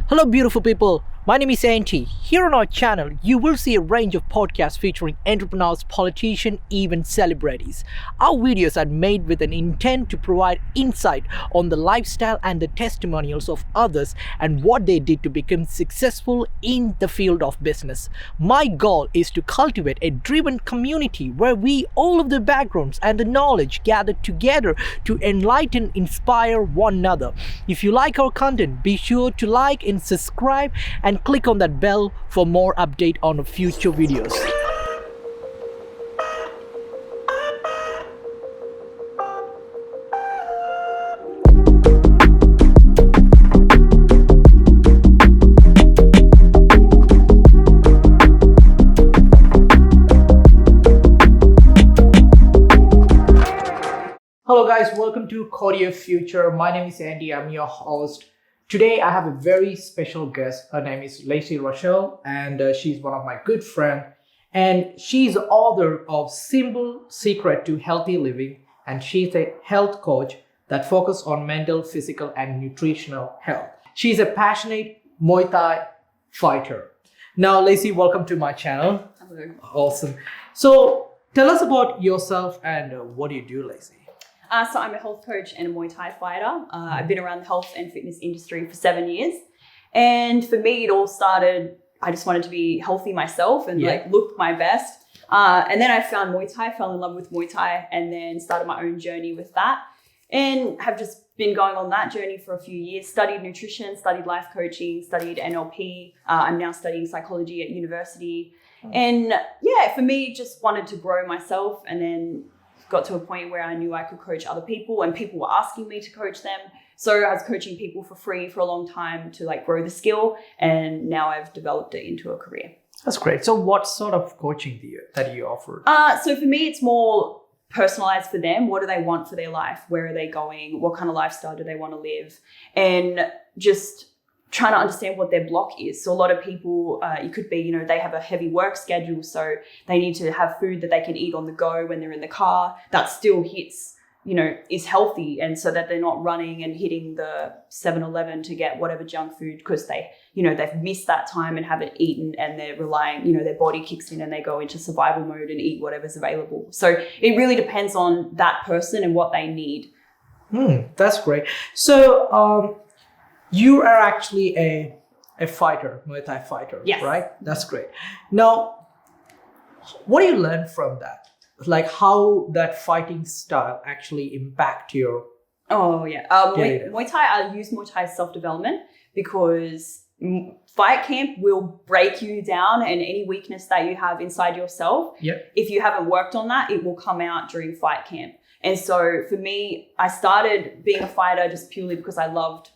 Hello, beautiful people. My name is Anty. Here on our channel, you will see a range of podcasts featuring entrepreneurs, politicians, even celebrities. Our videos are made with an intent to provide insight on the lifestyle and the testimonials of others and what they did to become successful in the field of business. My goal is to cultivate a driven community where we, all of the backgrounds and the knowledge gathered together to enlighten, inspire one another. If you like our content, be sure to like and subscribe and click on that bell for more update on future videos. Hello guys, welcome to Korea Future. My name is Andy, I'm your host. Today I have a very special guest. Her name is Lacey Rochelle and she's one of my good friends. And she's the author of Simple Secret to Healthy Living, and she's a health coach that focuses on mental, physical and nutritional health. She's a passionate Muay Thai fighter. Now Lacey, welcome to my channel. Hello. Awesome. So tell us about yourself and what do you do, Lacey? So I'm a health coach and a Muay Thai fighter. I've been around the health and fitness industry for 7 years. And for me, it all started, I just wanted to be healthy myself and look my best. And then I found Muay Thai, fell in love with Muay Thai, and then started my own journey with that. And have just been going on that journey for a few years, studied nutrition, studied life coaching, studied NLP. I'm now studying psychology at university. And yeah, for me, just wanted to grow myself, and then got to a point where I knew I could coach other people and people were asking me to coach them. So I was coaching people for free for a long time to grow the skill, and now I've developed it into a career. That's great. So what sort of coaching that you offer? So for me, it's more personalized for them. What do they want for their life? Where are they going? What kind of lifestyle do they want to live? And just trying to understand what their block is. So a lot of people, it could be, they have a heavy work schedule, so they need to have food that they can eat on the go when they're in the car that still hits, is healthy, and so that they're not running and hitting the 7-Eleven to get whatever junk food because they've missed that time and haven't eaten, and they're relying, their body kicks in and they go into survival mode and eat whatever's available. So it really depends on that person and what they need. That's great. So, you are actually a fighter, Muay Thai fighter, yes. Right? That's great. Now, what do you learn from that? Like how that fighting style actually impact your... Oh, yeah. Muay Thai, I use Muay Thai self-development because fight camp will break you down, and any weakness that you have inside yourself, if you haven't worked on that, it will come out during fight camp. And so for me, I started being a fighter just purely because I loved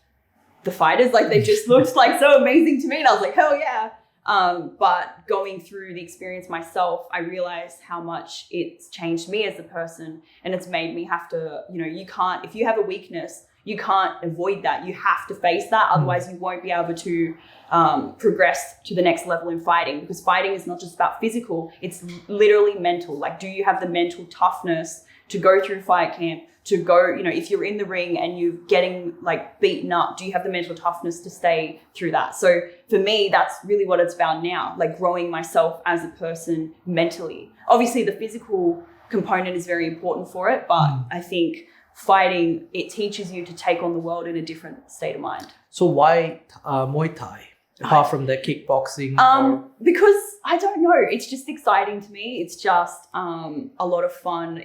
the fighters. They just looked so amazing to me, and I was like, hell yeah. But going through the experience myself, I realized how much it's changed me as a person, and it's made me have to, you can't, if you have a weakness, you can't avoid that. You have to face that. Otherwise you won't be able to progress to the next level in fighting, because fighting is not just about physical, it's literally mental. Do you have the mental toughness to go through fight camp, to go, if you're in the ring and you're getting beaten up, do you have the mental toughness to stay through that? So for me, that's really what it's about now, growing myself as a person mentally. Obviously the physical component is very important for it, but I think fighting, it teaches you to take on the world in a different state of mind. So why Muay Thai, apart from the kickboxing? Because I don't know, it's just exciting to me. It's just a lot of fun.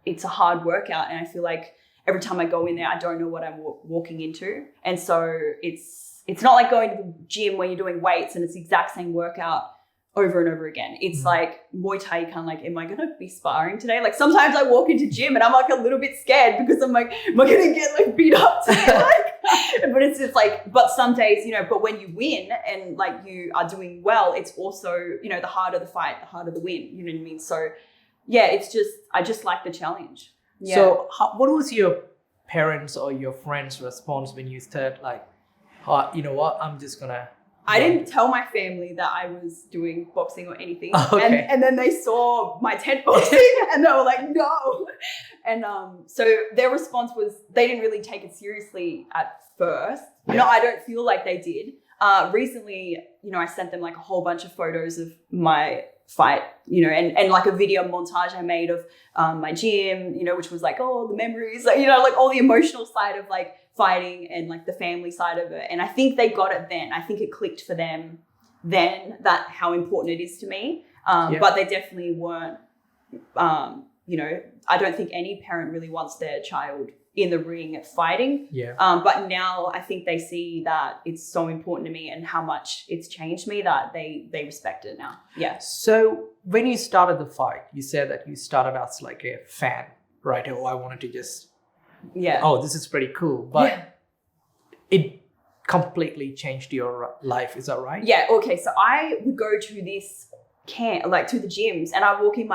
It's a hard workout, and I feel like every time I go in there, I don't know what I'm walking into. And so it's not like going to the gym where you're doing weights and it's the exact same workout over and over again. It's Muay Thai, kind of am I going to be sparring today? Sometimes I walk into gym and I'm a little bit scared because I'm am I going to get beat up today? But it's just but some days, but when you win and you are doing well, it's also, the harder the fight, the harder the win. You know what I mean? So yeah, I just like the challenge. Yeah. So what was your parents or your friends' response when you said you know what, I'm just gonna... I didn't tell my family that I was doing boxing or anything. Okay. And then they saw my tent boxing and they were like, no. And so their response was, they didn't really take it seriously at first. No, I don't feel like they did. Recently, I sent them like a whole bunch of photos of my fight, and like a video montage I made of my gym, which was like, oh, the memories, like, like all the emotional side of like fighting and like the family side of it. And I think they got it then. I think it clicked for them then, that how important it is to me. But they definitely weren't, I don't think any parent really wants their child in the ring fighting. But now I think they see that it's so important to me and how much it's changed me that they respect it now. So when you started the fight, you said that you started as like a fan, right? Oh, I wanted to just, oh, this is pretty cool. But it completely changed your life. Is that right? Yeah. Okay. So I would go to this camp, like to the gyms, and I walk in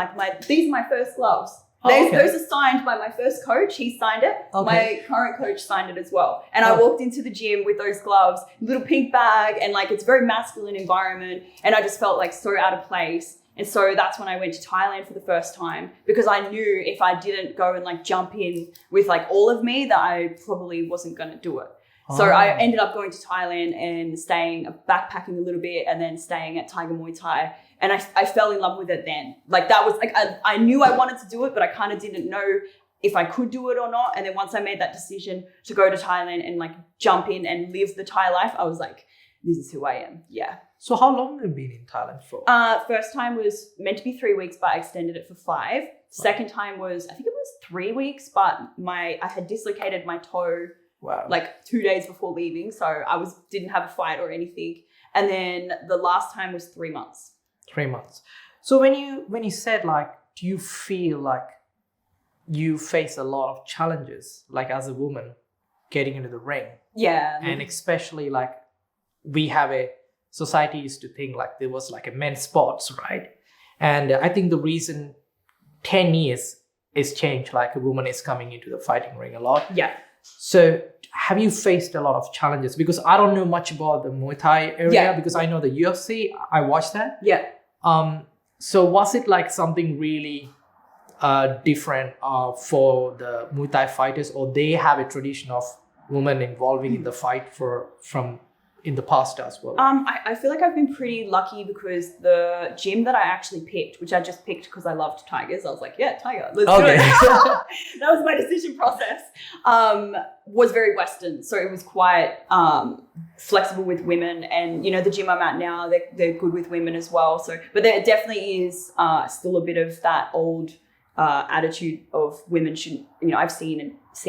these are my first gloves. Those are signed by my first coach. He signed it. My current coach signed it as well. And I walked into the gym with those gloves, little pink bag, and like it's a very masculine environment. And I just felt like so out of place. And so that's when I went to Thailand for the first time, because I knew if I didn't go and like jump in with like all of me, that I probably wasn't going to do it. So I ended up going to Thailand and backpacking a little bit, and then staying at Tiger Muay Thai. And I fell in love with it then. Like that was like, I knew I wanted to do it, but I kind of didn't know if I could do it or not. And then once I made that decision to go to Thailand and like jump in and live the Thai life, I was like, this is who I am. Yeah. So how long have you been in Thailand for? First time was meant to be 3 weeks, but I extended it for 5. Second time was, I think it was 3 weeks, but I had dislocated my toe like 2 days before leaving. So I didn't have a fight or anything. And then the last time was 3 months. 3 months. So when you said like, do you feel like you face a lot of challenges, like as a woman getting into the ring? Yeah. And especially like we have a society used to think like there was like a men's sports, right? And I think the reason 10 years is changed, like a woman is coming into the fighting ring a lot. Yeah. So have you faced a lot of challenges? Because I don't know much about the Muay Thai area, because I know the UFC, I watched that. Yeah. So was it like something really different for the Muay Thai fighters, or they have a tradition of women involving in the fight from in the past as well? I feel like I've been pretty lucky, because the gym that I actually picked, which I just picked because I loved tigers, I was like, yeah, tiger, let's do it. That was my decision process. Was very Western, so it was quite flexible with women, and the gym I'm at now, they're good with women as well. So, but there definitely is still a bit of that old attitude of women shouldn't, I've seen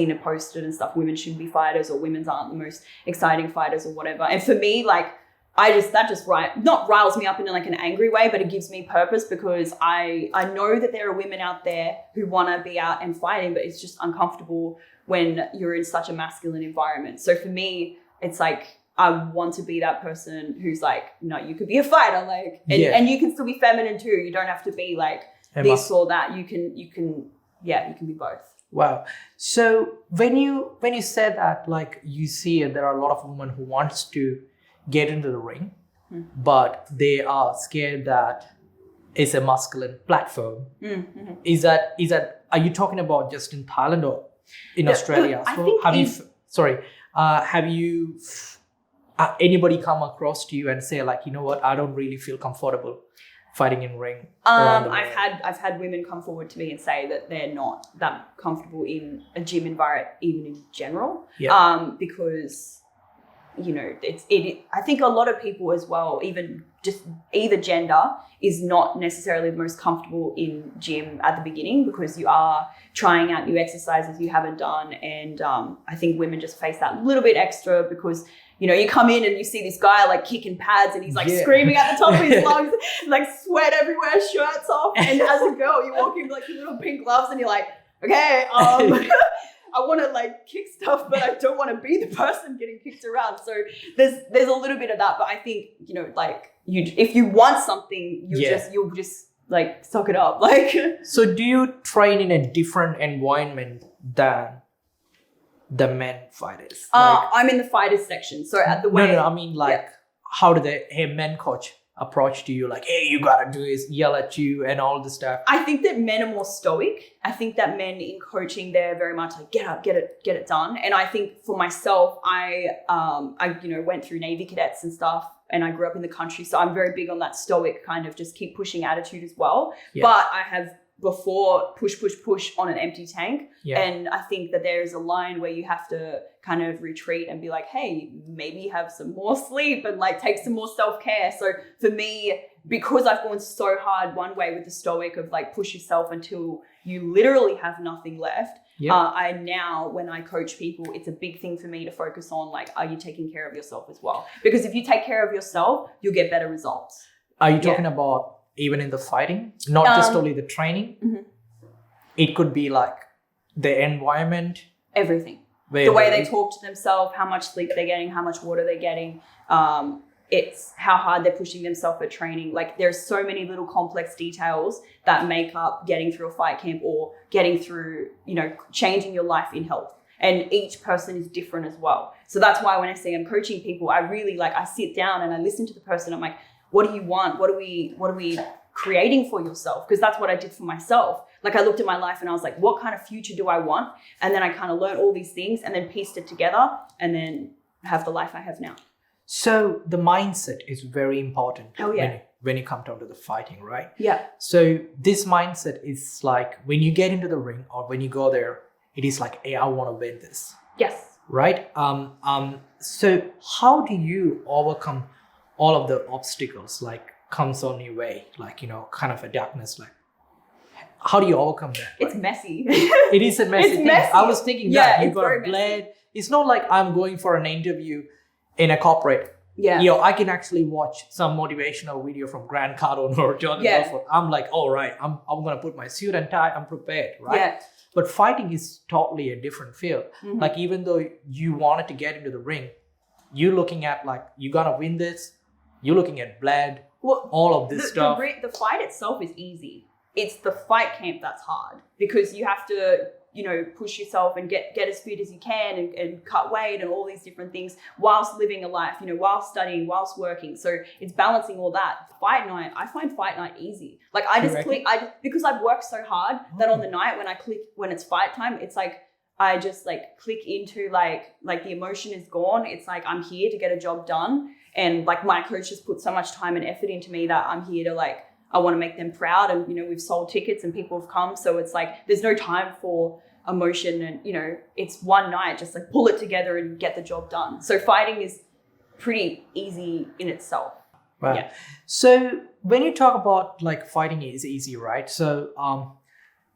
it posted and stuff, women shouldn't be fighters, or women's aren't the most exciting fighters or whatever. And for me, like, not riles me up in like an angry way, but it gives me purpose, because I know that there are women out there who want to be out and fighting, but it's just uncomfortable when you're in such a masculine environment. So for me, it's like, I want to be that person who's like, no, you could be a fighter, like, and you can still be feminine too. You don't have to be like this or that. You can be both. Wow. So when you said that, like, you see there are a lot of women who wants to get into the ring, but they are scared that it's a masculine platform. Mm-hmm. Is that are you talking about just in Thailand or in Australia as well? Have you anybody come across to you and say like, you know what, I don't really feel comfortable fighting in ring? I've had women come forward to me and say that they're not that comfortable in a gym environment, even in general. Because I think a lot of people as well, even just either gender, is not necessarily the most comfortable in gym at the beginning, because you are trying out new exercises you haven't done. And I think women just face that little bit extra, because you come in and you see this guy like kicking pads, and he's like screaming at the top of his lungs, like sweat everywhere, shirts off. And as a girl, you walk in with like your little pink gloves, and you're like, okay, I want to like kick stuff, but I don't want to be the person getting kicked around. So there's a little bit of that, but I think if you want something, you'll just like suck it up. Like. So do you train in a different environment than the men fighters? I'm in the fighters section. So at the No, I mean like, how do a men coach approach to you, like, hey, you gotta do this, yell at you and all this stuff? I think that men are more stoic. I think that men in coaching, they're very much like, get up, get it done. And I think for myself, I went through Navy cadets and stuff, and I grew up in the country. So I'm very big on that stoic kind of just keep pushing attitude as well. Yeah. But I have before push on an empty tank. Yeah. And I think that there is a line where you have to kind of retreat and be like, hey, maybe have some more sleep and like take some more self-care. So for me, because I've gone so hard one way with the stoic of like push yourself until you literally have nothing left. Yep. I now, when I coach people, it's a big thing for me to focus on like, are you taking care of yourself as well? Because if you take care of yourself, you'll get better results. Are you talking about even in the fighting, not just only the training? Mm-hmm. It could be like the environment. Everything. The way they talk to themselves, how much sleep they're getting, how much water they're getting. It's how hard they're pushing themselves at training. Like there's so many little complex details that make up getting through a fight camp or getting through, changing your life in health. And each person is different as well. So that's why when I say I'm coaching people, I really I sit down and I listen to the person. I'm like, what do you want? What are we creating for yourself? Because that's what I did for myself. Like I looked at my life and I was like, what kind of future do I want? And then I kind of learned all these things and then pieced it together and then have the life I have now. So the mindset is very important. Oh, yeah. When you come down to the fighting, right? Yeah. So this mindset is like when you get into the ring or when you go there, it is like, hey, I want to win this. Yes. Right? So how do you overcome all of the obstacles like comes on your way, like, kind of a darkness, like how do you overcome that? It's messy. It is a messy thing. Messy. I was thinking that you got bled. It's not like I'm going for an interview in a corporate. Yeah. I can actually watch some motivational video from Grant Cardone or Jordan Belfort. I'm like, all right, I'm going to put my suit and tie. I'm prepared, right? Yeah. But fighting is totally a different field. Mm-hmm. Like even though you wanted to get into the ring, you're looking at like, you got to win this. You're looking at blood, all of this stuff. The fight itself is easy. It's the fight camp that's hard because you have to, push yourself and get as fit as you can and cut weight and all these different things whilst living a life, whilst studying, whilst working. So it's balancing all that. Fight night, I find fight night easy. Like I just click, because I've worked so hard that on the night when it's fight time, it's like, I just like click into like the emotion is gone. It's like, I'm here to get a job done. And like my coach has put so much time and effort into me that I'm here to I want to make them proud. And, we've sold tickets and people have come. So it's like, there's no time for emotion and, it's one night, just like pull it together and get the job done. So fighting is pretty easy in itself. Wow. Yeah. So when you talk about like fighting is easy, right? So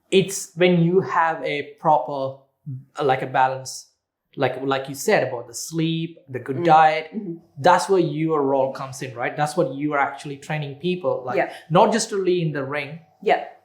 it's when you have a proper, like a balance, like you said about the sleep, the good diet, that's where your role comes in, right? That's what you are actually training people, not just only in the ring,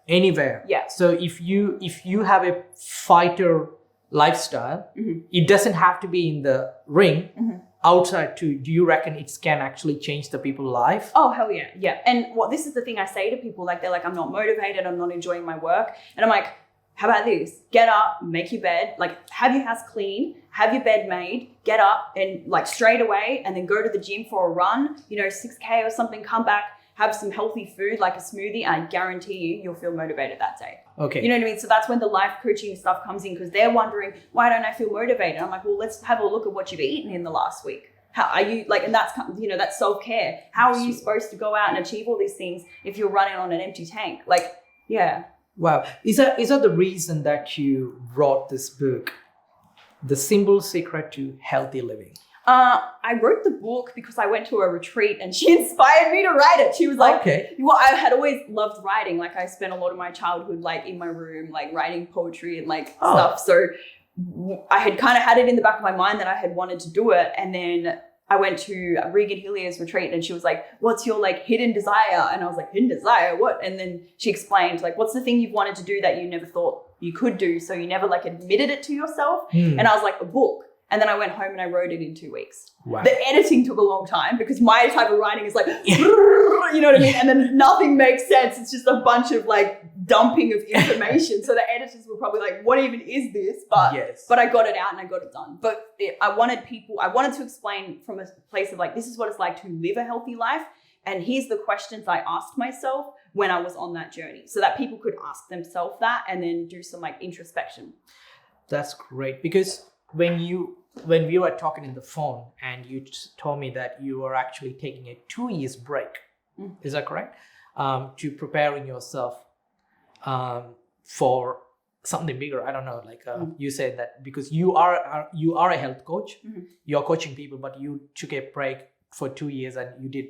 anywhere. Yeah. So if you have a fighter lifestyle, it doesn't have to be in the ring. Outside too, do you reckon it can actually change the people's life? Oh, hell yeah. Yeah. And this is the thing I say to people, like they're like, I'm not motivated, I'm not enjoying my work. And I'm like, how about this? Get up, make your bed, like have your house clean, have your bed made, get up and like straight away and then go to the gym for a run, 6K or something, come back, have some healthy food like a smoothie, and I guarantee you'll feel motivated that day. Okay. You know what I mean? So that's when the life coaching stuff comes in because they're wondering, why don't I feel motivated? I'm like, well, let's have a look at what you've eaten in the last week. How are you and that's, that's self-care. How are you supposed to go out and achieve all these things if you're running on an empty tank? Like, yeah. Wow. Is that the reason that you wrote this book, The Simple Secret to Healthy Living? I wrote the book because I went to a retreat and she inspired me to write it. She was like, well, I had always loved writing. Like I spent a lot of my childhood like in my room, like writing poetry and like stuff. So I had kind of had it in the back of my mind that I had wanted to do it. And then I went to Regan Hilliard's retreat and she was like, what's your like hidden desire? And I was like, hidden desire? What? And then she explained like, what's the thing you've wanted to do that you never thought you could do? So you never like admitted it to yourself. And I was like, a book. And then I went home and I wrote it in 2 weeks. Wow. The editing took a long time because my type of writing is like, you know what I mean? And then nothing makes sense. It's just a bunch of like dumping of information. So the editors were probably like, what even is this? But I got it out and I got it done. But I wanted to explain from a place of like, this is what it's like to live a healthy life. And here's the questions I asked myself when I was on that journey, so that people could ask themselves that and then do some like introspection. That's great, because when we were talking in the phone and you told me that you were actually taking a 2 years break, is that correct? To preparing yourself for something bigger. I don't know, like you said that because you are a health coach, you're coaching people, but you took a break for 2 years and you did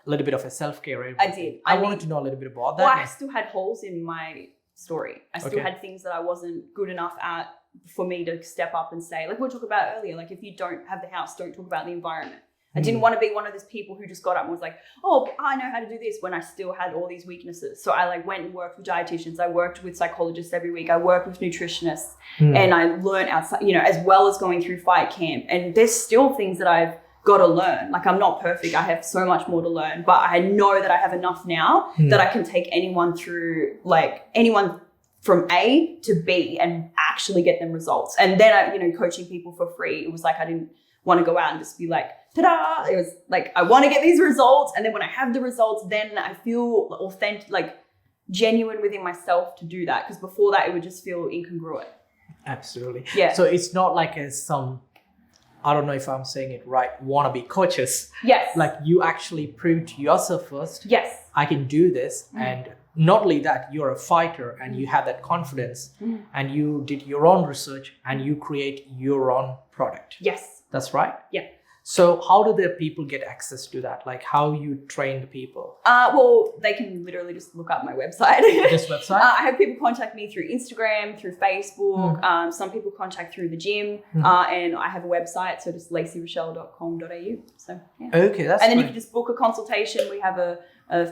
a little bit of a self-care. I did. I wanted to know a little bit about that. Well, I still had holes in my story. I still had things that I wasn't good enough at for me to step up and say, like we talked about earlier, like if you don't have the house, don't talk about the environment. I didn't want to be one of those people who just got up and was like, oh, I know how to do this, when I still had all these weaknesses. So I like went and worked with dietitians. I worked with psychologists every week. I worked with nutritionists and I learned outside, you know, as well as going through fight camp. And there's still things that I've got to learn. Like I'm not perfect. I have so much more to learn, but I know that I have enough now that I can take anyone through, like anyone from A to B and actually get them results. And then I, you know, coaching people for free. It was like, I didn't want to go out and just be like, ta-da. It was like, I want to get these results. And then when I have the results, then I feel authentic, like genuine within myself to do that. Because before that, it would just feel incongruent. Absolutely. Yeah. So it's not like some, I don't know if I'm saying it right, wannabe coaches. Yes. Like you actually proved to yourself first. Yes. I can do this. And not only that, you're a fighter and you have that confidence and you did your own research and you create your own product. Yes. That's right? Yeah. So how do the people get access to that? Like how you train the people? Well, they can literally just look up my website. This website? I have people contact me through Instagram, through Facebook. Some people contact through the gym. And I have a website, so just lacyrochelle.com.au. So yeah. Okay, that's And then great. you can just book a consultation. We have a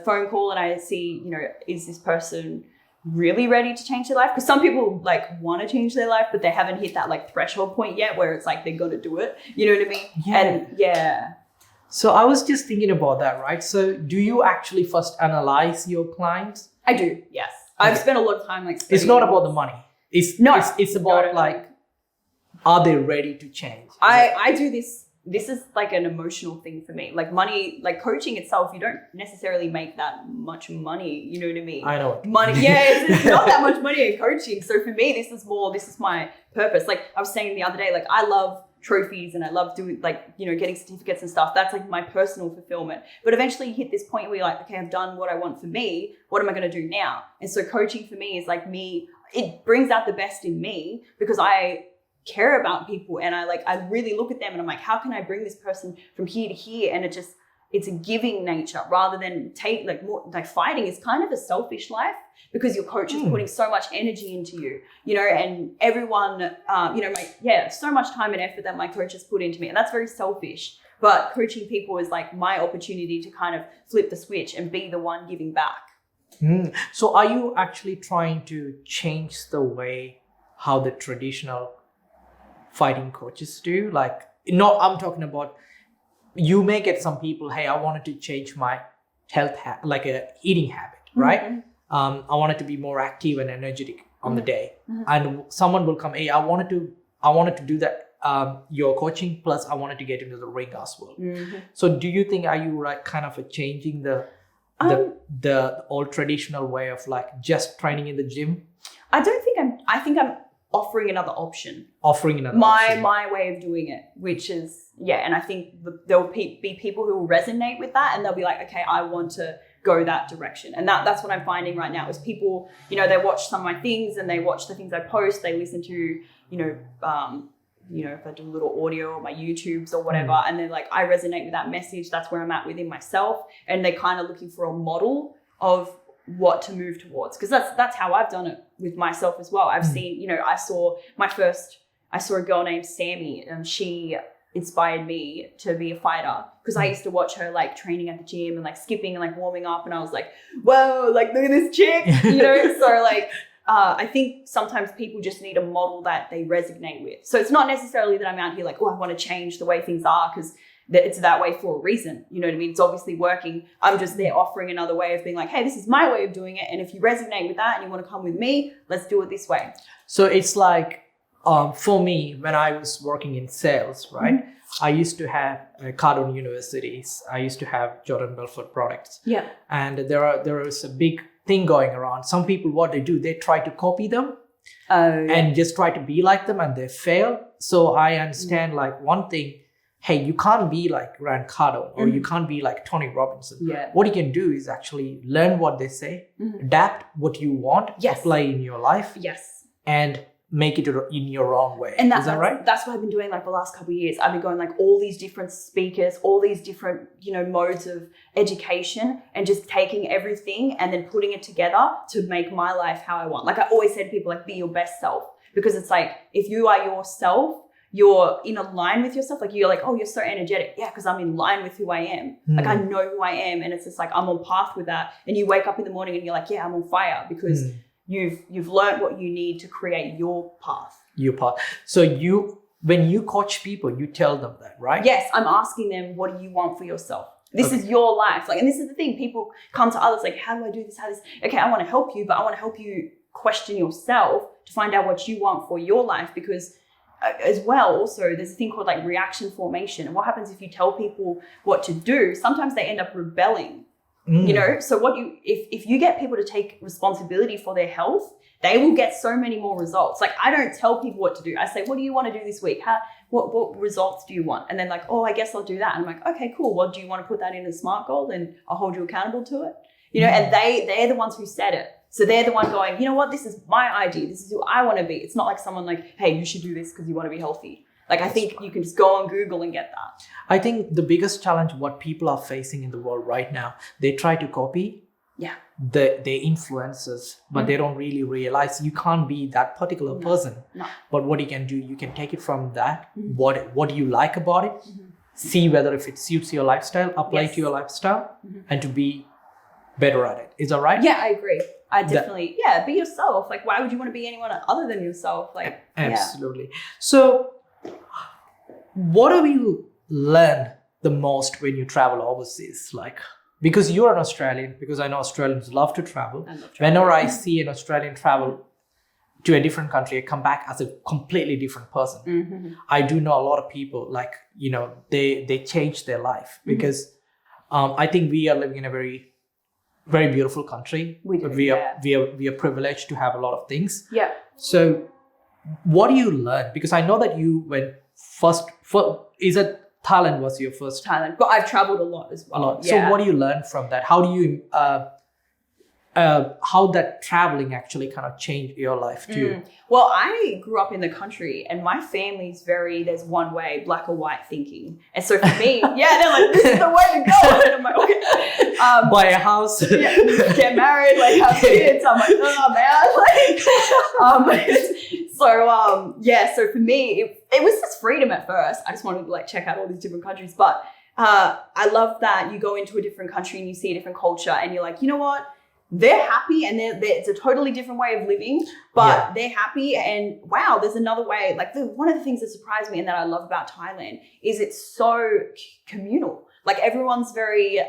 phone call and I see, you know, is this person really ready to change their life? Because some people like want to change their life, but they haven't hit that like threshold point yet where it's like they're going to do it. You know what I mean? Yeah. And yeah. So I was just thinking about that, right? So do you actually first analyze your clients? I do, yes. I've spent a lot of time like studying. It's not about the money. It's about like, are they ready to change? I do this. This is like an emotional thing for me. Like money, like coaching itself, you don't necessarily make that much money. You know what I mean? I know. Money, yeah, it's not that much money in coaching. So for me, this is my purpose. Like I was saying the other day, like I love trophies and I love doing like, you know, getting certificates and stuff. That's like my personal fulfillment. But eventually you hit this point where you're like, okay, I've done what I want for me. What am I going to do now? And so coaching for me is like me, it brings out the best in me because I care about people and I really look at them and I'm like, how can I bring this person from here to here? And it's a giving nature rather than fighting is kind of a selfish life because your coach is putting so much energy into you, you know, and everyone, so much time and effort that my coach has put into me. And that's very selfish. But coaching people is like my opportunity to kind of flip the switch and be the one giving back. So are you actually trying to change the way how the traditional fighting coaches do? Like, no, I'm talking about, you may get some people, hey, I wanted to change my health, like a eating habit, right? I wanted to be more active and energetic on the day. And someone will come, hey, I wanted to do that, your coaching, plus I wanted to get into the ring as well. So do you think, are you like kind of changing the old traditional way of like just training in the gym? I think I'm offering another option. My way of doing it, which is, and I think there'll be people who will resonate with that and they'll be like, okay, I want to go that direction. And that's what I'm finding right now is people, you know, they watch some of my things and they watch the things I post, they listen to, if I do a little audio on my YouTubes or whatever, and they're like, I resonate with that message. That's where I'm at within myself. And they're kind of looking for a model of what to move towards. Because that's how I've done it with myself as well. I've seen, you know, I saw a girl named Sammy and she inspired me to be a fighter because I used to watch her like training at the gym and like skipping and like warming up. And I was like, whoa, like look at this chick, you know? So like, I think sometimes people just need a model that they resonate with. So it's not necessarily that I'm out here like, oh, I want to change the way things are because it's that way for a reason. You know what I mean? It's obviously working. I'm just there offering another way of being like, hey, this is my way of doing it. And if you resonate with that and you want to come with me, let's do it this way. So it's like, for me, when I was working in sales, right? I used to have Cardone universities. I used to have Jordan Belfort products. Yeah. And there is a big thing going around. Some people, what they do, they try to copy them and just try to be like them, and they fail. So I understand like one thing, hey, you can't be like Grant Cardone or you can't be like Tony Robinson. Yeah. What you can do is actually learn what they say, adapt what you want, apply in your life, and make it in your own way. And is that right? That's what I've been doing like the last couple of years. I've been going like all these different speakers, all these different, modes of education, and just taking everything and then putting it together to make my life how I want. Like I always say to people, like, be your best self, because it's like, if you are yourself, you're in a line with yourself. Like you're like, oh, you're so energetic. Yeah, because I'm in line with who I am. Like I know who I am, and it's just like I'm on path with that. And you wake up in the morning and you're like, yeah, I'm on fire, because you've learned what you need to create your path. Your path. So when you coach people, you tell them that, right? Yes, I'm asking them, what do you want for yourself? This is your life. Like, and this is the thing. People come to others like, how do I do this? Okay, I want to help you, but I want to help you question yourself to find out what you want for your life, because as well, also, there's a thing called like reaction formation. And what happens if you tell people what to do? Sometimes they end up rebelling, So if you get people to take responsibility for their health, they will get so many more results. Like I don't tell people what to do. I say, what do you want to do this week? What results do you want? And then like, oh, I guess I'll do that. And I'm like, okay, cool. Well, do you want to put that in a SMART goal? Then I'll hold you accountable to it. And they're the ones who said it. So they're the one going, you know what, this is my idea. This is who I want to be. It's not like someone like, hey, you should do this because you want to be healthy. Like, I think you can just go on Google and get that. I think the biggest challenge, what people are facing in the world right now, they try to copy the influences, but they don't really realize you can't be that particular person. No. But what you can do, you can take it from that, what you like about it, see whether if it suits your lifestyle, apply to your lifestyle, and to be better at it. Is that right? Yeah, I agree. I definitely, be yourself. Like, why would you want to be anyone other than yourself? Like, absolutely. So, what do you learn the most when you travel overseas? Like, because you're an Australian, because I know Australians love to travel. Whenever I see an Australian travel to a different country, I come back as a completely different person. I do know a lot of people, like, they change their life because I think we are living in a very, very beautiful country. We are privileged to have a lot of things. Yeah. So what do you learn? Because I know that you went first is it Thailand was your first? Thailand, but I've traveled a lot as well. A lot. So what do you learn from that? How do you how that traveling actually kind of changed your life too? Well, I grew up in the country, and my family's there's one way, black or white thinking. And so for me, they're like, this is the way to go. And I'm like, okay. Buy a house. Get married, like have kids. I'm like, oh man. So for me, it was just freedom at first. I just wanted to like check out all these different countries. But I love that you go into a different country and you see a different culture, and you're like, you know what? They're happy, and it's a totally different way of living, but they're happy, and wow, there's another way. Like one of the things that surprised me and that I love about Thailand is it's so communal. Like everyone's very,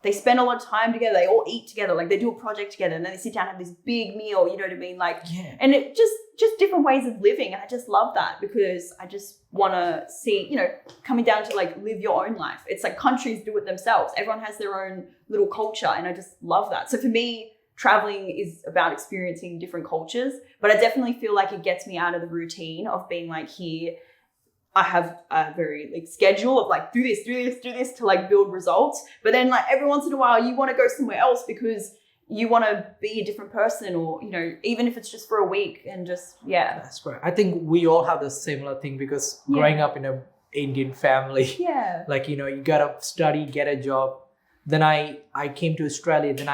they spend a lot of time together. They all eat together. Like they do a project together, and then they sit down and have this big meal. You know what I mean? Like, and it just different ways of living. And I just love that, because I just want to see, coming down to like live your own life. It's like countries do it themselves. Everyone has their own little culture, and I just love that. So for me, traveling is about experiencing different cultures, but I definitely feel like it gets me out of the routine of being like, here, I have a very like schedule of like do this to like build results. But then like every once in a while you want to go somewhere else because you want to be a different person, or, even if it's just for a week, and just, That's right. I think we all have the similar thing, because growing up in an Indian family, like, you got to study, get a job. Then I came to Australia. Then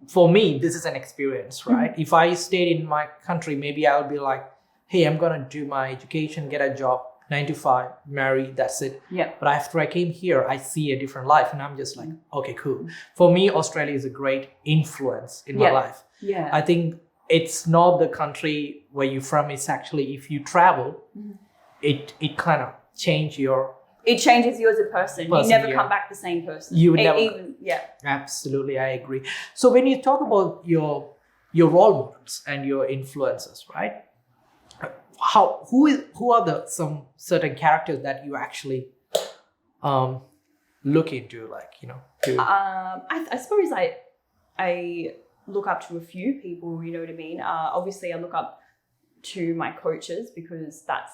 for me, this is an experience, right? If I stayed in my country, maybe I'll be like, hey, I'm going to do my education, get a job, 9 to 5, marry, that's it. Yeah. But after I came here, I see a different life, and I'm just like, okay, cool. For me, Australia is a great influence in my life. Yeah. I think it's not the country where you're from. It's actually, if you travel, it kind of changes your... It changes you as a person. You never come back the same person. You never... Absolutely, I agree. So when you talk about your role models and your influences, right? who are some certain characters that you actually look into, like, you know? I suppose I look up to a few people, you know what I mean? Obviously, I look up to my coaches because that's,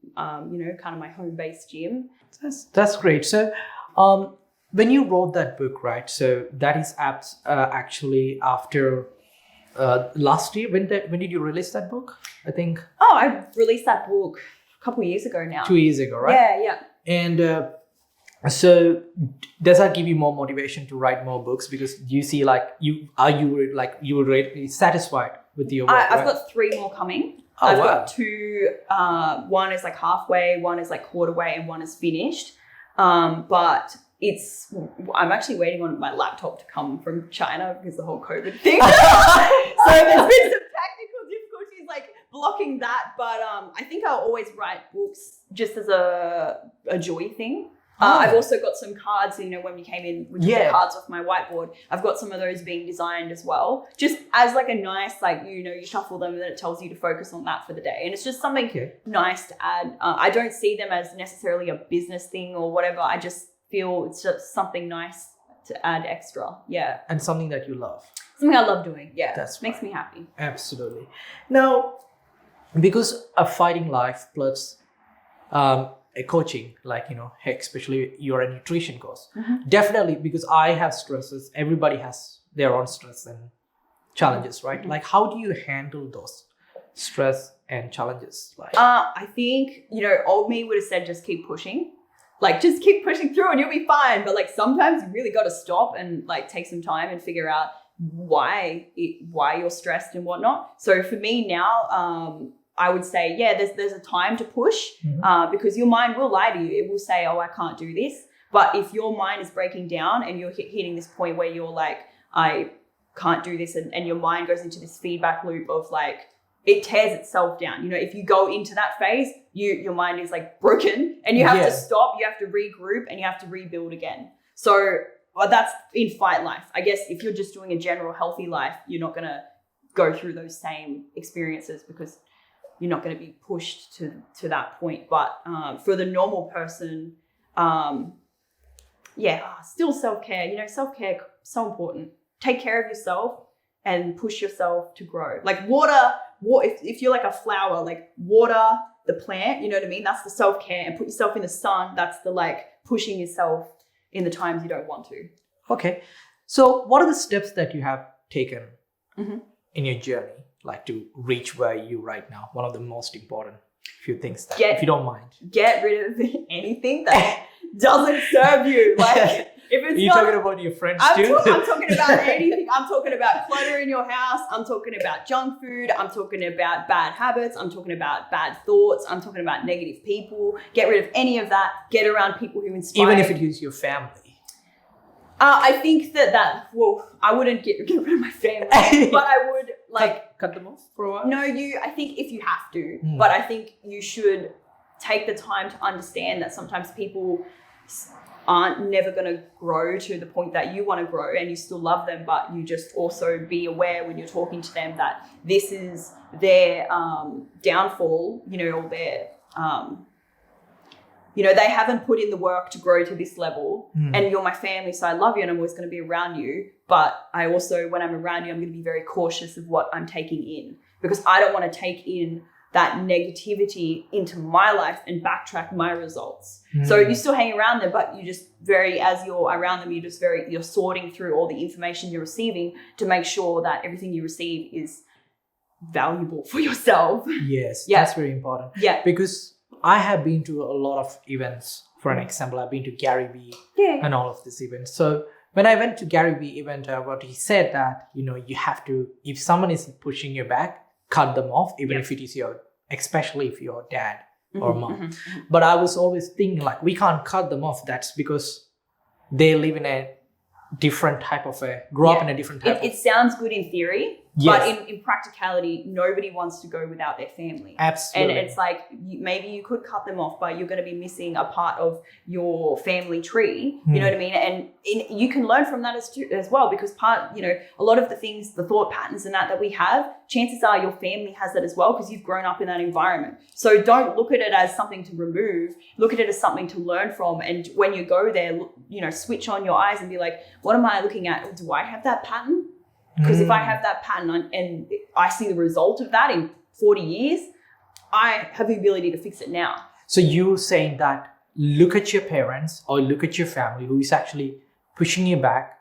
you know, kind of my home-based gym. That's great. So when you wrote that book, right? So that is actually after last year. When did you release that book? I think. Oh, I released that book a couple of years ago now. 2 years ago, right? Yeah. And so does that give you more motivation to write more books? Because you see, like, you were really satisfied with your work? I've got 3 more coming. Oh, I've wow. got 2. One is like halfway, one is like quarter way, and one is finished. But I'm actually waiting on my laptop to come from China because the whole COVID thing. So there's been some technical difficulties like blocking that. But I think I'll always write books just as a joy thing. I've also got some cards, you know, when we came in, we took the cards off my whiteboard. I've got some of those being designed as well. Just as like a nice, like, you know, you shuffle them and then it tells you to focus on that for the day. And it's just something nice to add. I don't see them as necessarily a business thing or whatever. I just feel it's just something nice to add extra. Yeah. And something that you love. Something I love doing. Yeah. That's makes me happy. Absolutely. Now, because of fighting life plus a coaching, like, you know, especially you're a nutrition course, definitely, because I have stresses, everybody has their own stress and challenges, right? Like, how do you handle those stress and challenges? Like, I think, you know, old me would have said just keep pushing, like just keep pushing through and you'll be fine. But like sometimes you really got to stop and like take some time and figure out why you're stressed and whatnot. So for me now, I would say, there's a time to push because your mind will lie to you. It will say, oh, I can't do this. But if your mind is breaking down and you're hitting this point where you're like, I can't do this, and your mind goes into this feedback loop of like, it tears itself down. You know, if you go into that phase, your mind is like broken and you have to stop, you have to regroup and you have to rebuild again. So that's in fight life. I guess if you're just doing a general healthy life, you're not going to go through those same experiences because you're not going to be pushed to that point. But for the normal person, still self-care. You know, self-care, so important. Take care of yourself and push yourself to grow. Like water, if you're like a flower, like water the plant, you know what I mean? That's the self-care. And put yourself in the sun. That's the like pushing yourself in the times you don't want to. Okay. So what are the steps that you have taken in your journey, like to reach where you right now? One of the most important few things that, if you don't mind. Get rid of anything that doesn't serve you. Like if it's talking about your friends too? I'm talking about anything. I'm talking about clutter in your house. I'm talking about junk food. I'm talking about bad habits. I'm talking about bad thoughts. I'm talking about negative people. Get rid of any of that. Get around people who inspire. Even if it is your family. I think I wouldn't get rid of my family, but I would like cut them off for a while. No, I think if you have to, but I think you should take the time to understand that sometimes people aren't never going to grow to the point that you want to grow, and you still love them, but you just also be aware when you're talking to them that this is their downfall, you know, or their you know, they haven't put in the work to grow to this level, and you're my family, so I love you and I'm always going to be around you. But I also, when I'm around you, I'm going to be very cautious of what I'm taking in, because I don't want to take in that negativity into my life and backtrack my results. So you still hang around them, but you just as you're around them, you're sorting through all the information you're receiving to make sure that everything you receive is valuable for yourself. Yes, that's very important. Yeah. Because I have been to a lot of events. For an example, I've been to Gary Vee and all of these events. So when I went to Gary Vee event, what he said that, you know, you have to, if someone is pushing you back, cut them off, even if it is especially if you're dad or mom. But I was always thinking like, we can't cut them off. That's because they live in a different type of grow up in a different type It sounds good in theory, But in practicality, nobody wants to go without their family. Absolutely. And it's like, maybe you could cut them off, but you're going to be missing a part of your family tree. You know what I mean? And you can learn from that as well, because a lot of the things, the thought patterns and that we have, chances are your family has that as well, because you've grown up in that environment. So don't look at it as something to remove. Look at it as something to learn from. And when you go there, switch on your eyes and be like, what am I looking at? Do I have that pattern? Because if I have that pattern and I see the result of that in 40 years, I have the ability to fix it now. So you're saying that look at your parents or look at your family who is actually pushing you back,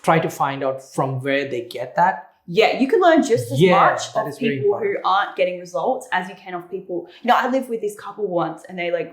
try to find out from where they get that. Yeah, you can learn just as much of people who aren't getting results as you can of people. I lived with this couple once and they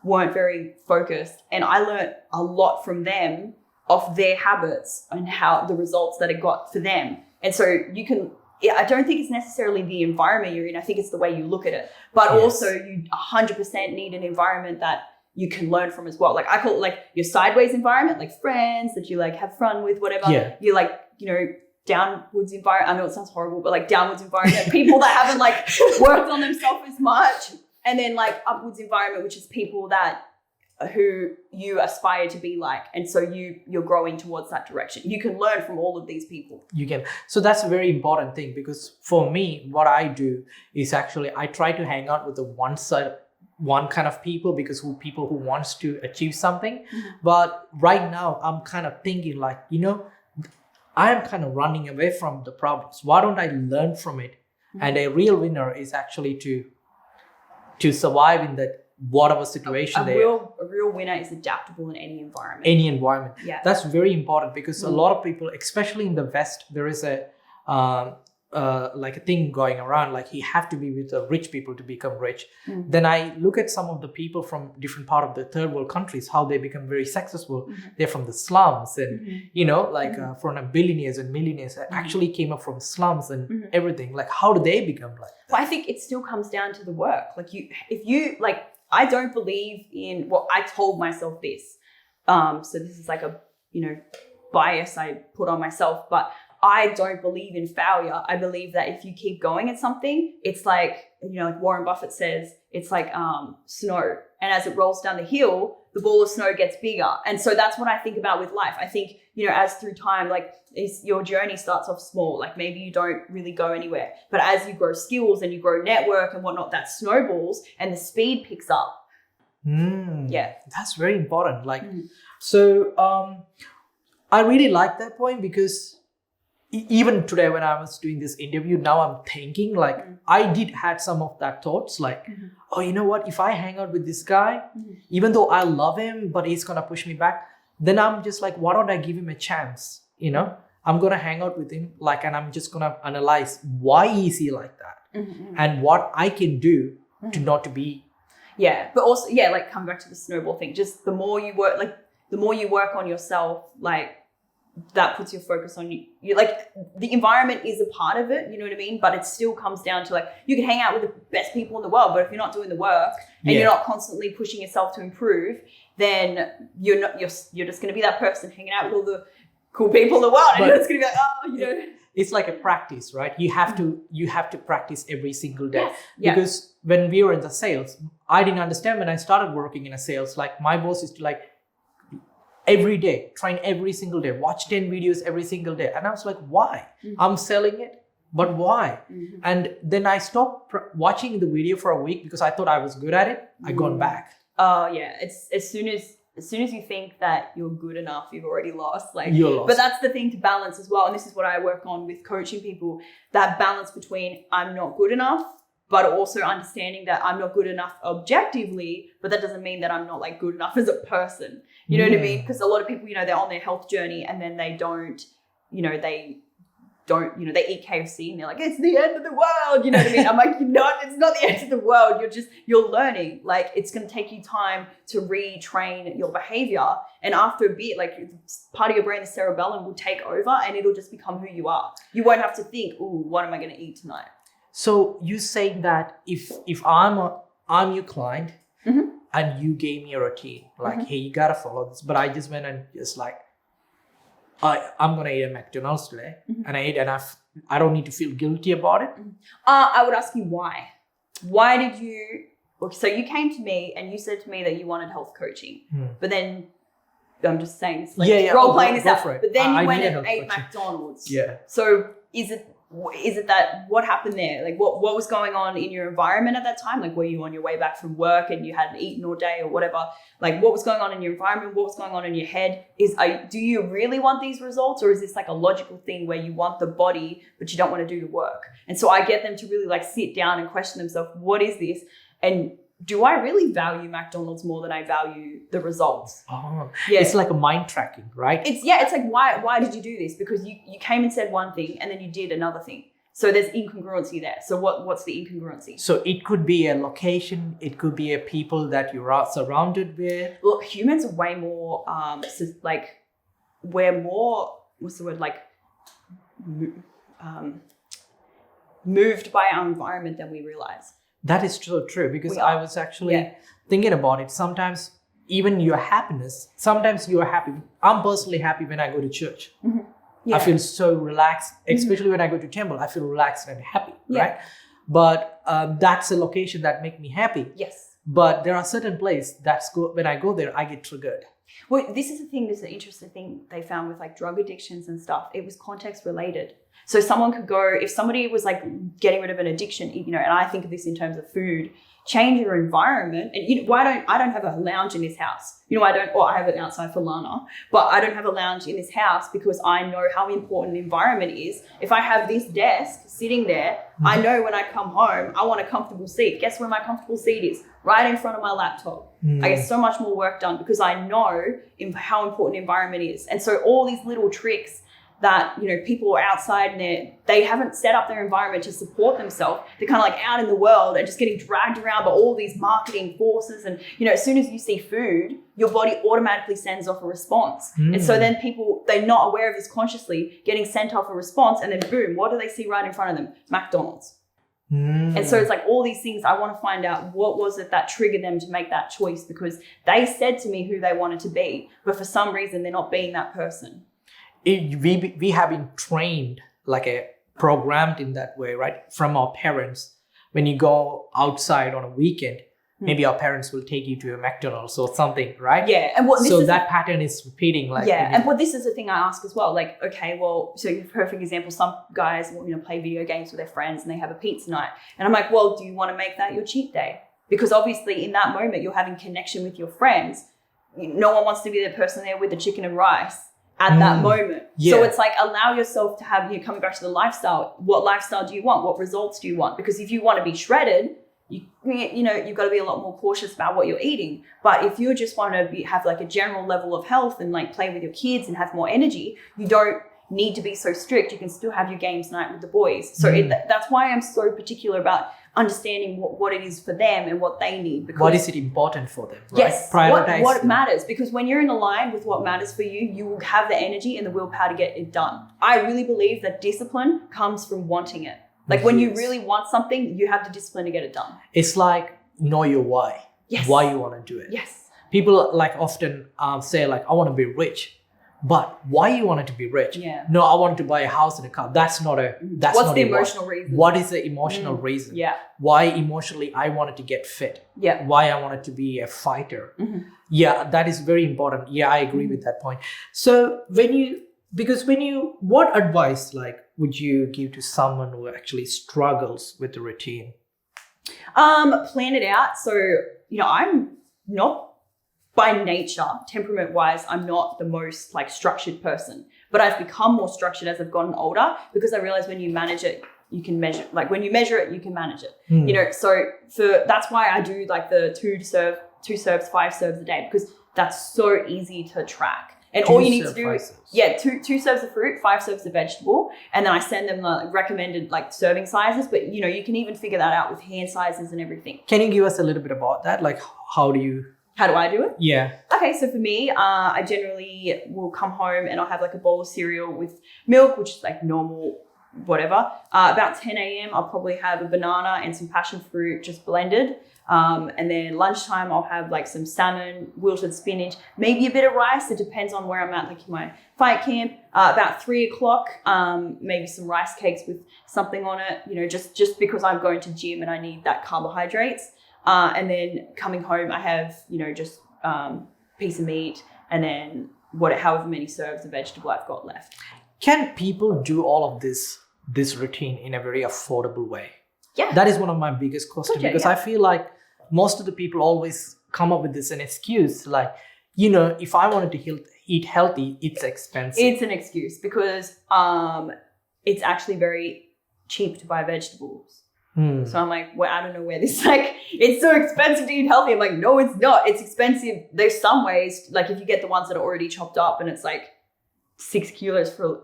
weren't very focused, and I learned a lot from them of their habits and how the results that it got for them. And so I don't think it's necessarily the environment you're in. I think it's the way you look at it. But also you 100% need an environment that you can learn from as well. Like I call it your sideways environment, like friends that you have fun with, whatever. Yeah. You downwards environment. I know it sounds horrible, but downwards environment, people that haven't worked on themselves as much. And then upwards environment, which is people who you aspire to be like, and so you're growing towards that direction. You can learn from all of these people. You can. So that's a very important thing, because for me, what I do is actually I try to hang out with the one kind of people, because people who wants to achieve something. But right now I'm kind of thinking I am kind of running away from the problems. Why don't I learn from it? And a real winner is actually to survive in that whatever situation a real winner is adaptable in any environment. Yeah, that's very important, because a lot of people, especially in the West, there is a thing going around, you have to be with the rich people to become rich. Then I look at some of the people from different part of the third world countries, how they become very successful. They're from the slums, and from a billionaires and millionaires actually came up from slums and everything. How do they become like that? Well, I think it still comes down to the work. I don't believe in, I told myself this. So this is a bias I put on myself, but I don't believe in failure. I believe that if you keep going at something, it's like Warren Buffett says, it's like snow. And as it rolls down the hill, the ball of snow gets bigger. And so that's what I think about with life. I think, as through time, your journey starts off small. Maybe you don't really go anywhere. But as you grow skills and you grow network and whatnot, that snowballs and the speed picks up. Yeah. That's very important. So I really like that point, because even today when I was doing this interview, now I'm thinking I did had some of that thoughts oh, you know what, if I hang out with this guy, even though I love him, but he's going to push me back, then I'm just why don't I give him a chance? I'm going to hang out with him and I'm just going to analyze why is he like that and what I can do to not to be. Yeah. But also, come back to the snowball thing, just the more you work on yourself, that puts your focus on you. The environment is a part of it, you know what I mean? But it still comes down to you can hang out with the best people in the world, but if you're not doing the work and you're not constantly pushing yourself to improve, then you're just going to be that person hanging out with all the cool people in the world, and you're just going to be it's like a practice, right? You have to practice every single day. Yes. Because when we were in the sales, I didn't understand when I started working in a sales, my boss used to every day, train every single day, watch 10 videos every single day. And I was like, why? I'm selling it, but why? And then I stopped watching the video for a week because I thought I was good at it. I gone back. Oh yeah. It's as soon as you think that you're good enough, you've already lost. You're lost. But that's the thing to balance as well. And this is what I work on with coaching people, that balance between I'm not good enough, but also understanding that I'm not good enough objectively, but that doesn't mean that I'm not good enough as a person. You know what I mean? Because a lot of people, they're on their health journey and then they don't, they eat KFC and they're like, it's the end of the world. You know what I mean? I'm like, it's not the end of the world. You're learning. It's going to take you time to retrain your behavior. And after a bit, part of your brain, the cerebellum, will take over and it'll just become who you are. You won't have to think, ooh, what am I going to eat tonight? So you saying that if I'm your client and you gave me a routine, hey, you gotta follow this, but I just went and just I'm gonna eat at McDonald's today, and I ate enough I don't need to feel guilty about it. I would ask you why. Why did you? So you came to me and you said to me that you wanted health coaching, but then I'm just saying, it's like role playing this out. But then you went and ate McDonald's. Yeah. So is it that what happened there? Like what was going on in your environment at that time? Like were you on your way back from work and you hadn't eaten all day or whatever? Like what was going on in your environment? What was going on in your head? Do you really want these results, or is this like a logical thing where you want the body but you don't want to do the work? And so I get them to really like sit down and question themselves, what is this? And do I really value McDonald's more than I value the results? Oh, yeah. It's like a mind tracking, right? It's like, why did you do this? Because you came and said one thing and then you did another thing. So there's incongruency there. So what's the incongruency? So it could be a location. It could be a people that you are surrounded with. Well, humans are way more, we're more, what's the word? Like, moved by our environment than we realize. That is so true, because I was actually thinking about it. Sometimes even your happiness, sometimes you are happy. I'm personally happy when I go to church. Mm-hmm. Yeah. I feel so relaxed, especially when I go to temple. I feel relaxed and happy, right? But that's a location that make me happy. Yes. But there are certain places when I go there, I get triggered. Well, this is an interesting thing they found with like drug addictions and stuff. It was context related. So someone could go, if somebody was like getting rid of an addiction, and I think of this in terms of food, change your environment. And I don't have a lounge in this house. I have it outside for Lana, but I don't have a lounge in this house because I know how important the environment is. If I have this desk sitting there, I know when I come home, I want a comfortable seat. Guess where my comfortable seat is? Right in front of my laptop. I get so much more work done because I know how important the environment is. And so all these little tricks that, people are outside and they haven't set up their environment to support themselves. They're kind of like out in the world and just getting dragged around by all these marketing forces. And, as soon as you see food, your body automatically sends off a response. And so then they're not aware of this consciously, getting sent off a response. And then boom, what do they see right in front of them? McDonald's. And so it's like all these things, I want to find out what was it that triggered them to make that choice, because they said to me who they wanted to be, but for some reason they're not being that person. We have been trained, programmed in that way, right? From our parents. When you go outside on a weekend, maybe our parents will take you to a McDonald's or something, right? Yeah. And that pattern is repeating. And this is the thing I ask as well. Like, okay, well, so perfect example, some guys will, play video games with their friends and they have a pizza night. And I'm like, well, do you want to make that your cheat day? Because obviously in that moment, you're having connection with your friends. No one wants to be the person there with the chicken and rice at that moment. Yeah. So it's like, allow yourself to have, coming back to the lifestyle, what lifestyle do you want? What results do you want? Because if you want to be shredded, you've got to be a lot more cautious about what you're eating. But if you just want to have like a general level of health and like play with your kids and have more energy, you don't need to be so strict. You can still have your games night with the boys. So that's why I'm so particular about understanding what it is for them and what they need. Because what is it important for them? Right? Yes, what matters. Because when you're in line with what matters for you, you will have the energy and the willpower to get it done. I really believe that discipline comes from wanting it. Like when you really want something, you have the discipline to get it done. It's like know your why. Yes. Why you want to do it. Yes. People often say I want to be rich. But why you wanted to be rich? Yeah. No, I wanted to buy a house and a car. What's the emotional reason? What is the emotional reason? Yeah. Why emotionally I wanted to get fit? Yeah. Why I wanted to be a fighter? Mm-hmm. Yeah, that is very important. Yeah, I agree with that point. So what advice would you give to someone who actually struggles with the routine? Plan it out. So, I'm not, by nature, temperament-wise, I'm not the most structured person, but I've become more structured as I've gotten older, because I realize when you manage it, you can measure. When you measure it, you can manage it. So that's why I do the 2 serves, 5 serves a day, because that's so easy to track. And all you need to do is, two serves of fruit, 5 serves of vegetable. And then I send them the recommended serving sizes. But, you can even figure that out with hand sizes and everything. Can you give us a little bit about that? How do I do it? Yeah. Okay, so for me, I generally will come home and I'll have a bowl of cereal with milk, which is normal, whatever. About 10 a.m., I'll probably have a banana and some passion fruit just blended. And then lunchtime, I'll have like some salmon, wilted spinach, maybe a bit of rice. It depends on where I'm at, like in my fight camp. About 3 o'clock, maybe some rice cakes with something on it, you know, just because I'm going to gym and I need that carbohydrates. And then coming home, I have, you know, just piece of meat and then however many serves of vegetable I've got left. Can people do all of this routine in a very affordable way? Yeah. That is one of my biggest questions, because I feel like most of the people always come up with this an excuse, like, you know, if I wanted to eat healthy, it's expensive. It's an excuse because it's actually very cheap to buy vegetables. So I'm like, well, I don't know where this, like, it's so expensive to eat healthy. I'm like, no, it's not. It's expensive. There's some ways, like if you get the ones that are already chopped up and it's like $6 for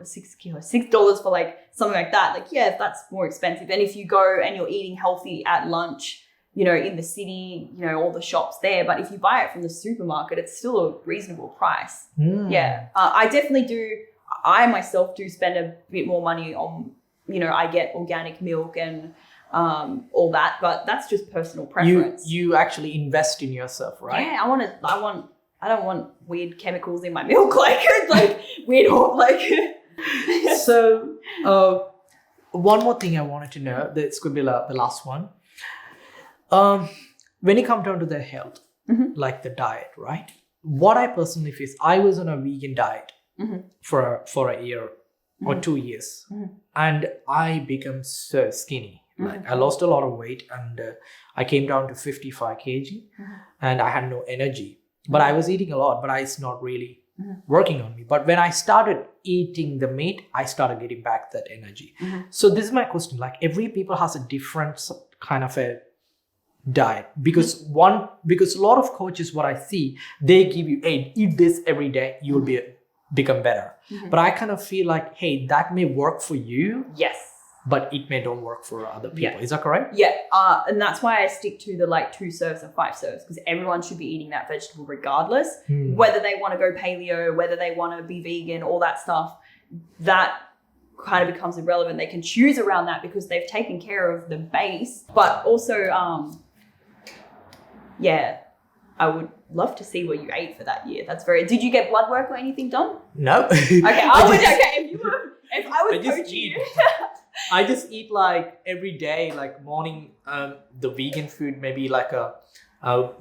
like something like that. Like, yeah, that's more expensive. And if you go and you're eating healthy at lunch, you know, in the city, you know, all the shops there. But if you buy it from the supermarket, it's still a reasonable price. Yeah. I definitely do. I myself do spend a bit more money on, you know, I get organic milk and all that, but that's just personal preference. You actually invest in yourself, right? Yeah, I don't want weird chemicals in my milk, like weird, like. So, one more thing I wanted to know. This could be the last one. When you come down to the health, like the diet, right? What I personally feel is I was on a vegan diet for a year or 2 years, and I became so skinny. Like I lost a lot of weight, and I came down to 55 kg, and I had no energy. But I was eating a lot, but it's not really working on me. But when I started eating the meat, I started getting back that energy. So this is my question. Like every people has a different kind of a diet, because a lot of coaches, what I see, they give you, hey, eat this every day, you will become better. But I kind of feel like, hey, that may work for you. Yes. But it may don't work for other people. Yeah. Is that correct? Yeah. And that's why I stick to the like 2 serves and 5 serves, because everyone should be eating that vegetable regardless, whether they want to go paleo, whether they want to be vegan, all that stuff, that kind of becomes irrelevant. They can choose around that because they've taken care of the base. But also, I would love to see what you ate for that year. Did you get blood work or anything done? No. Okay. If I was coaching you. I just eat like every day, like morning, the vegan food, maybe like a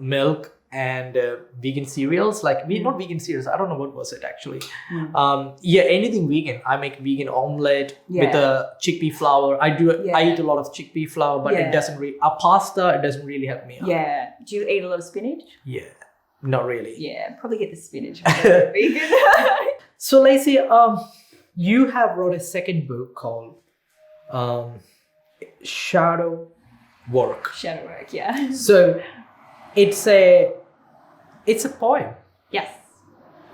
milk and vegan cereals, like not vegan cereals. I don't know what was it actually. Anything vegan. I make vegan omelette with a chickpea flour. I eat a lot of chickpea flour, but it doesn't really, pasta, it doesn't really help me out. Yeah. Do you eat a lot of spinach? Yeah, not really. Yeah, probably get the spinach if you're vegan. So Lacey, you have wrote a second book called Shadow Work. Shadow Work, yeah. So it's a poem. Yes.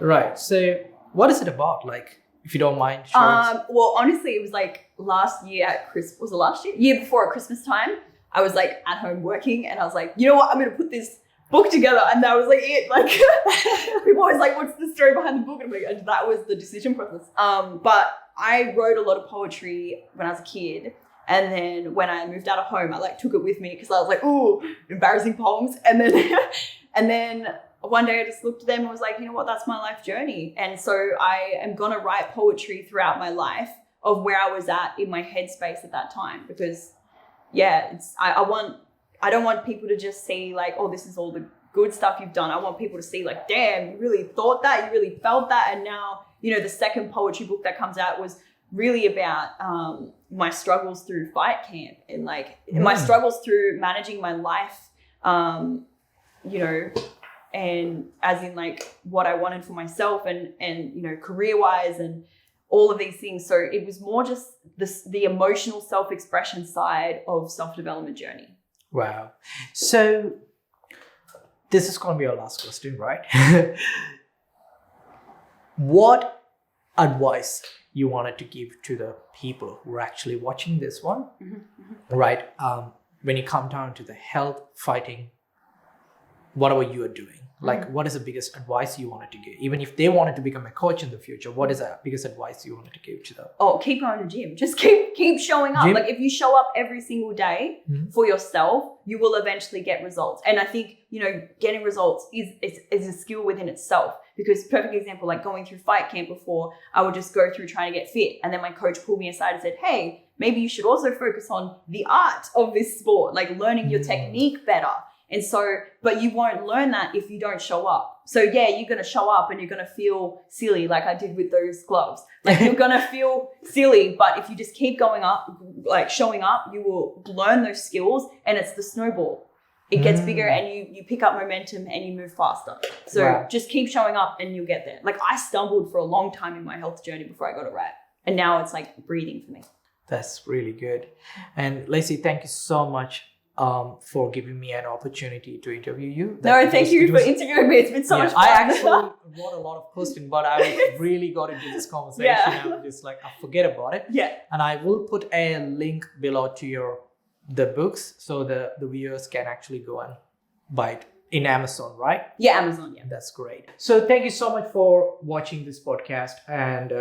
Right. So what is it about? Like, if you don't mind sharing. Well, honestly, it was like last year at Christmas. Was it last year? Year before at Christmas time. I was like at home working, and I was like, you know what? I'm gonna put this book together, and that was like it. Like people always like, what's the story behind the book? And I'm like, and that was the decision process. But I wrote a lot of poetry when I was a kid. And then when I moved out of home, I like took it with me because I was like, ooh, embarrassing poems. And then one day I just looked at them and was like, you know what, that's my life journey. And so I am going to write poetry throughout my life of where I was at in my headspace at that time. Because I don't want people to just see like, oh, this is all the good stuff you've done. I want people to see like, damn, you really thought that, you really felt that. And now, you know, the second poetry book that comes out was really about my struggles through fight camp and like my struggles through managing my life, you know, and as in like what I wanted for myself and you know, career-wise and all of these things. So it was more just the emotional self-expression side of self-development journey. Wow. So this is going to be our last question, right? What advice you wanted to give to the people who are actually watching this one, right? When you come down to the health, fighting, whatever you are doing? Like, what is the biggest advice you wanted to give? Even if they wanted to become a coach in the future, what is the biggest advice you wanted to give to them? Oh, keep going to the gym. Just keep showing up. Gym? Like if you show up every single day for yourself, you will eventually get results. And I think, getting results is a skill within itself. Because perfect example, like going through fight camp before, I would just go through trying to get fit. And then my coach pulled me aside and said, hey, maybe you should also focus on the art of this sport, like learning your technique better. And so, but you won't learn that if you don't show up. So yeah, you're going to show up and you're going to feel silly like I did with those gloves. Like you're going to feel silly, but if you just keep going up, like showing up, you will learn those skills and it's the snowball. It gets bigger and you pick up momentum and you move faster. So just keep showing up and you'll get there. Like I stumbled for a long time in my health journey before I got it right. And now it's like breathing for me. That's really good. And Lacey, thank you so much for giving me an opportunity to interview you. Thank you for interviewing me. It's been so much fun. I actually wrote a lot of questions, but I really got into this conversation. I'm just like, I forget about it. Yeah. And I will put a link below to the books so the viewers can actually go and buy it in Amazon, right? Yeah, Amazon, yeah. That's great. So thank you so much for watching this podcast. And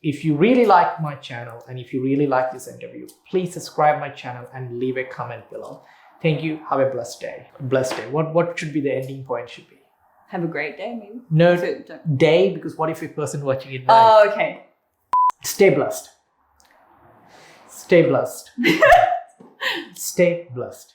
if you really like my channel and if you really like this interview, please subscribe my channel and leave a comment below. Thank you. Have a blessed day. Blessed day. What should be the ending point should be? Have a great day, maybe. No, day, because what if a person watching it night? Oh, okay. Stay blessed. Stay blessed. Stay blessed.